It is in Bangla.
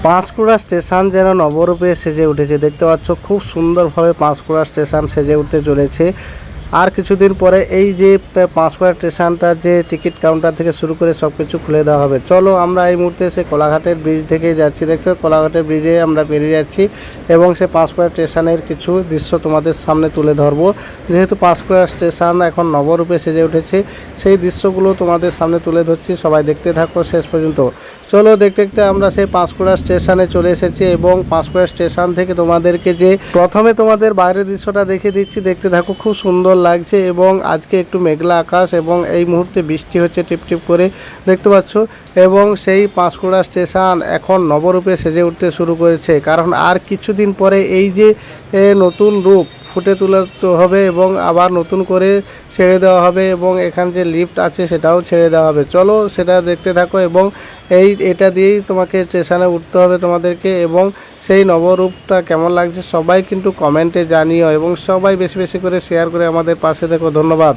পাঁশকুড়া স্টেশন যেন নবরূপে সেজে উঠেছে। দেখতে পাচ্ছ খুব সুন্দরভাবে পাঁশকুড়া স্টেশন সেজে উঠতে চলেছে। আর কিছুদিন পরে এই যে পাঁশকুড়া স্টেশনটার যে টিকিট কাউন্টার থেকে শুরু করে সব কিছু খুলে দেওয়া হবে। চলো আমরা এই মুহূর্তে সে কোলাঘাটের ব্রিজ থেকে যাচ্ছি। দেখছো কোলাঘাটের ব্রিজে আমরা পেরিয়ে যাচ্ছি এবং সে পাঁশকুড়া স্টেশনের কিছু দৃশ্য তোমাদের সামনে তুলে ধরবো। যেহেতু পাঁশকুড়া স্টেশন এখন নবরূপে সেজে উঠেছে, সেই দৃশ্যগুলো তোমাদের সামনে তুলে ধরছি। সবাই দেখতে থাকো শেষ পর্যন্ত। চলো দেখতে দেখতে আমরা সেই পাঁশকুড়া স্টেশনে চলে এসেছি এবং পাঁশকুড়া স্টেশন থেকে তোমাদেরকে যে প্রথমে তোমাদের বাইরের দৃশ্যটা দেখে দিচ্ছি, দেখতে থাকো। খুব সুন্দর লাগছে এবং আজকে একটু মেঘলা আকাশ এবং এই মুহূর্তে বৃষ্টি হচ্ছে টিপটিপ করে, দেখতে পাচ্ছ। এবং সেই পাঁশকুড়া স্টেশন এখন নবরূপে সেজে উঠতে শুরু করেছে, কারণ আর কিছুদিন পরে এই যে নতুন রূপ ফুটে তুলতে হবে এবং আবার নতুন করে ছেড়ে দেওয়া হবে এবং এখানে যে লিফট আছে সেটাও ছেড়ে দেওয়া হবে। চলো সেটা দেখতে থাকো এবং এটা দিয়েই তোমাকে স্টেশনে উঠতে হবে তোমাদেরকে। এবং সেই নবরূপটা কেমন লাগছে সবাই কিন্তু কমেন্টে জানিও এবং সবাই বেশি বেশি করে শেয়ার করে আমাদের পাশে দেখো। ধন্যবাদ।